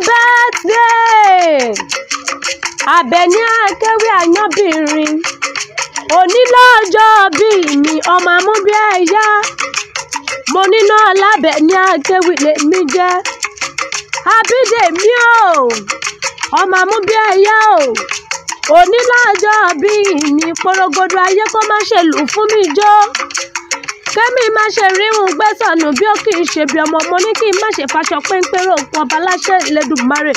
birthday Àbẹ̀ní Akéwì àyànbìnrin òní lọ́jọ́ bí mi ọmọ amúbí ẹ̀yà mo níná l'Àbẹ̀ní Akéwì lèmi jẹ́ Abídèmí o ọmọ amúbí ẹ̀yà o òní lọ́jọ́ bí mi porogodo ayé kó má ṣe lù fún mi jó kẹ́mi má ṣe ríhun gbẹ́sọ̀nù bí ó kì í ṣe bí ọmọ mo ní kí n má ṣe faṣọ péńpérò nǹkan ọba láṣẹ Elédùmarè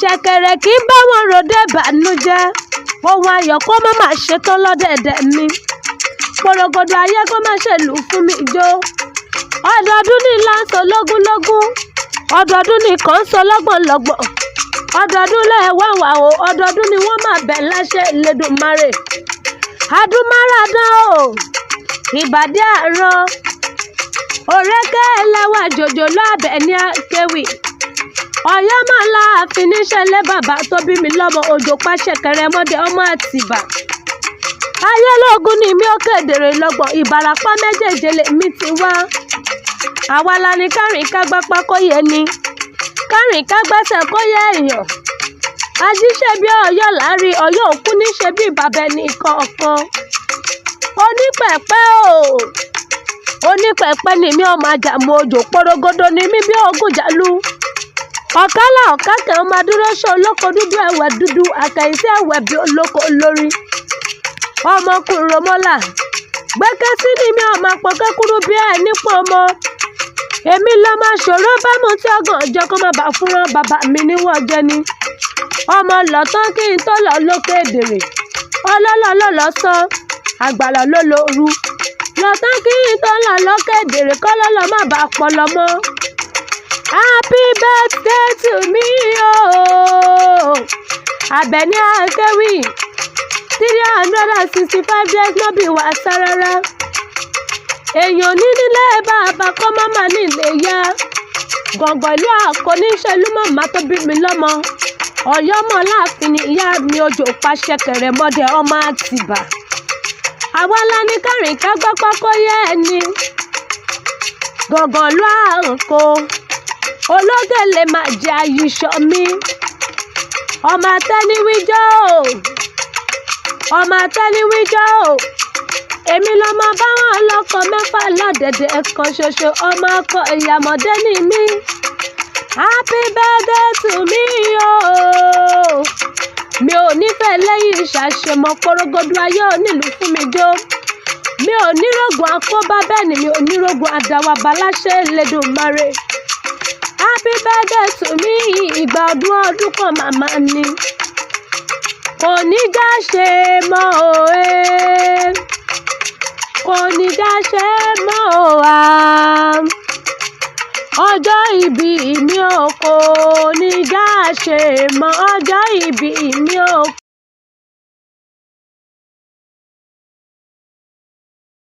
ṣẹ̀kẹ̀rẹ̀ kì í bá wọn ròde ìbànújẹ́ ohun ayọ̀ kó má má ṣe tán lọ́dẹ̀dẹ̀ mi porogodo ayé kó má ṣe lù fún mi jó ọdọọdún ní láǹsọ lógúnlógún ọdọọdún ní kàn ń sọ lọ́gbọ̀nlọ́gbọ̀n ọdọọdún lẹ́ẹ̀wẹ̀wà o ọdọọdún ni wọ́n máa bẹ̀ láṣẹ Elédùmarè adúmáradán o ìbàdí àrán òrékè ẹlẹ́wà jòjòló Àbẹ̀ní Akéwì Ọ̀yọ́ máa la àfin níṣẹ́lẹ̀ bàbá tó bí mi lọ́mọ òjò pàṣẹkẹrẹ mọ́dẹ ọmọ Àtìbà ayélógún ni mi ó kédèrè lọ́gbọ̀n Ìbàràpá méjèèjì lèmi ti wá àwa la ní kárìn kágbápá kó yẹ ni kárìn kágbẹ́sẹ̀ kó yẹ èèyàn ajíṣẹ́ bí Ọ̀yọ́ láàrin Ọ̀yọ́ òkú níṣe bí bàbá ẹnì kọ̀ọ̀kan onípẹ̀pẹ́ o onípẹ̀pẹ́ ni mi ọmọ àjàmú òjò porogodo ni mi bí ogún jàlú ọ̀kálà ọ̀kákẹ́ ọmọ adúróṣọ́ olóko dúdú ẹ̀wẹ̀ dúdú àkàìsí ẹ̀wẹ̀ bí olóko olórí ọmọkùnrin rọmọlà gbẹ́kẹ́sí ni mi ọmọ àpọ̀kẹ́kúrú bí ẹ̀ nípò ọmọ èmi lọ́mọ ṣòro bá mu tí ọgàn ọjọ́ kó má bàa fúnran bàbá mi níwọ̀n jẹ́ ni ọmọ lọ́tán kí n tó lọ lókè èdèrè ọlọ́lọ́ lọ́sàn àgbàlá ló lóru lọ́tán kí n tó lọ lókè èdèrè kọ́lọ́lọ́ má bàa pọlọ mọ́. Happy birthday to me oh Àbẹ̀ní Akéwì 365 days no be wàsá rárá èèyàn ní nílé bàbá kọ́ mọ́mọ́ nílé yá gọ̀ǹgọ̀ ìlú àkọ́níṣẹ́lú mọ̀má tó bí mi lọ́mọ Ọ̀yọ́ mọ̀ láàfin ni ìyá mi òjò pàṣẹkẹrẹ mọ́dẹ ọmọ Àtìbà àwa la ní kárìn kágbápá kó yẹ ẹni gọ̀ǹgọ̀ ìlú àǹkó ológèlè máa jẹ àyíṣọ mi ọmọ àtẹniwíjọ ọmọ àtẹniwíjọ èmi lọmọ báwọn ọlọ́kọ mẹ́fà lọ́dẹ̀dẹ̀ kan ṣoṣo ọmọ ọkọ ìyàmọ̀dé ni mí happy birthday to me mi ò nífẹ̀ẹ́ lẹ́yìn ìṣàṣemọ̀ porogodo ayé onílù fún mi jó mi ò nírògùn àkóbá bẹ́ẹ̀ ni mi ò nírògùn àdáwàbá láṣẹ Elédùmarè happy birthday to me ìgbà ọdún kan màmá ni kò ní já ṣe mọ́ kò ní já ṣe mọ́ ọjọ́ ìbí mi ò kò ní já ṣe mọ́ ọjọ́ ìbí mi ò.